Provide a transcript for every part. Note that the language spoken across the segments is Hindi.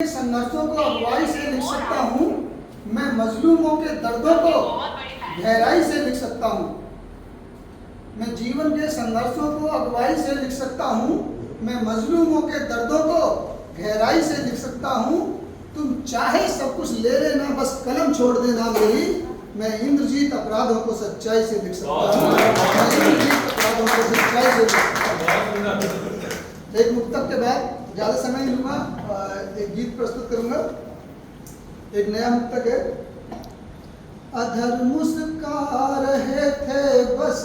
संघर्षों को अगुवाई से लिख सकता हूँ, मैं मजलूमों के दर्दों को गहराई से लिख सकता हूँ। मैं जीवन के संघर्षों को अगुवाई से लिख सकता हूँ, मैं मजलूमों के दर्दों को गहराई से लिख सकता हूँ। तुम चाहे सब कुछ ले लेना, बस कलम छोड़ देना मेरी, मैं इंद्रजीत अपराधों को सच्चाई से लिख सकता हूँ। मैं इंद्रजीत अपराधों को सच्चाई से लिख सकता हूँ। एक मुक्तक के बाद ज़्यादा समय नहीं लूँगा, एक गीत प्रस्तुत करूँगा। एक नया मुक्तक है। अधर मुस्का रहे थे बस,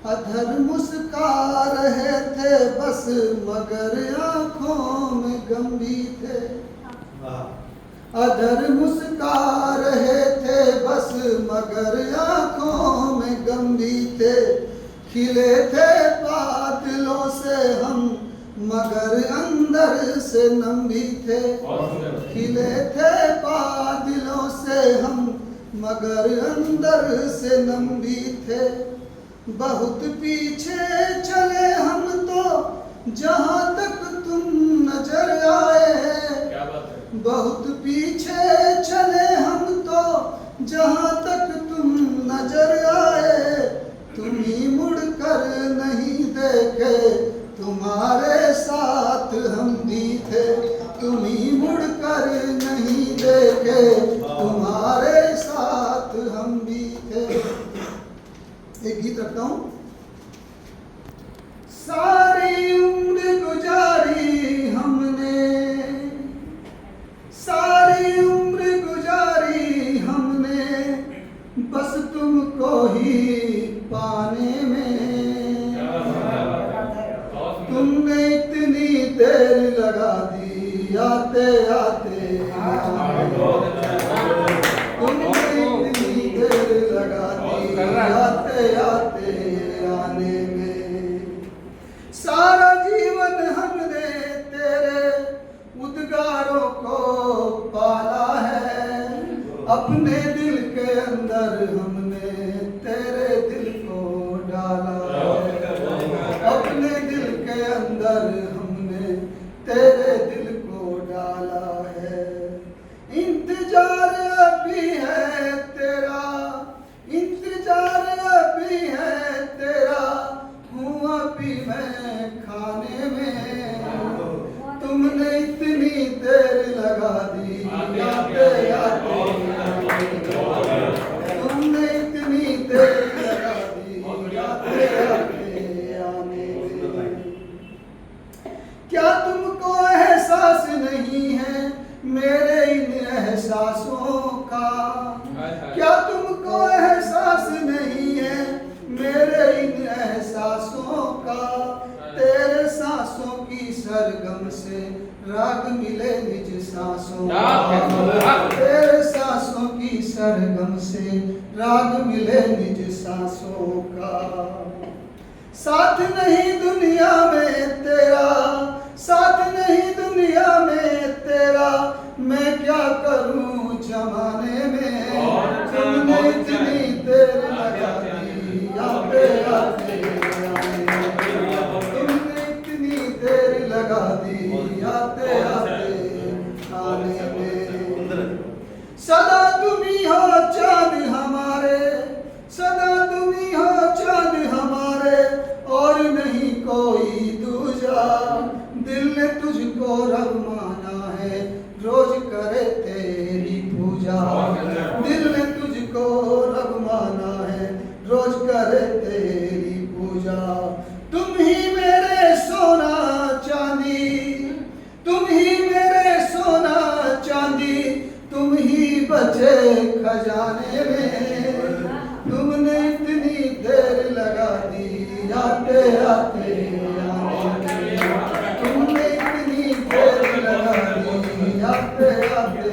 अधर मुस्का रहे थे बस, मगर आँखों में गम भी थे। अधर मुस्का रहे थे बस, मगर आँखों में गम भी थे। खिले थे बादलों से हम, मगर अंदर से नम भी थे। खिले थे बादलों से हम, मगर अंदर से नम भी थे। बहुत पीछे चले हम तो जहाँ तक तुम नजर आए। बहुत पीछे चले हम तो जहाँ तक तुम नजर आए। तुम ही मुड़कर नहीं देखे, तुम्हारे साथ हम भी थे। तुम ही मुड़कर नहीं देखे, तुम्हारे साथ हम भी थे। एक गीत रखता हूँ। सारी उम्र गुजारी हमने, सारी उम्र गुजारी हमने, बस तुमको ही पाने में। तुमने इतनी देर लगा दी आते आते, तुमने इतनी देर लगा दी आते आते आने में। सारा जीवन हमने तेरे उद्गारों को पाला है। अपने दिल के अंदर हमने तेरे दिल को डाला है। अपने दिल के अंदर हमने तेरे दिल को डाला है। इंतजार अभी है तेरा, इंतजार अभी है तेरा, हूँ अभी मैं खाने में। तुमने इतनी देर लगा दी आते आते, तुमने इतनी देर लगा दी आते आते आने में। क्या तुमको एहसास नहीं है मेरे इन एहसासों का? क्या तुमको एहसास नहीं है मेरे इन एहसासों का? तेरे सांसों की सरगम से राग मिले निज सांसों का। तेरे सांसों की सरगम से राग मिले निज सांसों का। साथ नहीं दुनिया में तेरा, साथ नहीं दुनिया में तेरा, मैं क्या करूं जमाने में। तुमने इतनी देर लगा दी आते आते आने में। तुमने इतनी देर लगा दी आते आते आने में। सदा तुम ही हो चाँद हमारे, सदा तुम ही हो चाँद हमारे, और नहीं कोई दूजा। दिल ने तुझको रब माना है, रोज करे तेरी पूजा। दिल ने तुझको रब माना है, रोज करे तेरी पूजा। तुम ही मेरे सोना चांदी, तुम ही मेरे सोना चांदी, तुम ही बचे खजाने में। तुमने इतनी देर लगा दी आते आते आने में। तुमने इतनी देर लगा दी आते आते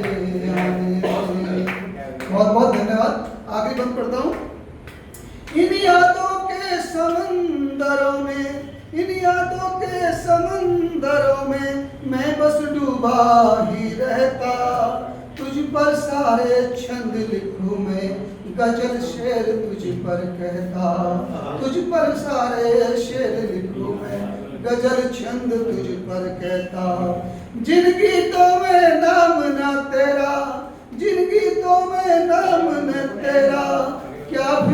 आने में। बहुत बहुत धन्यवाद। आगे बंद पढ़ता हूँ। इन यादों के समंदरों में, इन यादों के समंदरों में मैं बस डूबा ही रहता। तुझ पर सारे छंद लिखूं मैं, गजल शेर तुझ पर कहता। तुझ पर सारे शेर लिखूं मैं, गजल छंद तुझ पर कहता। जिन गीतों में नाम न तेरा, जिन गीतों में नाम न तेरा, क्या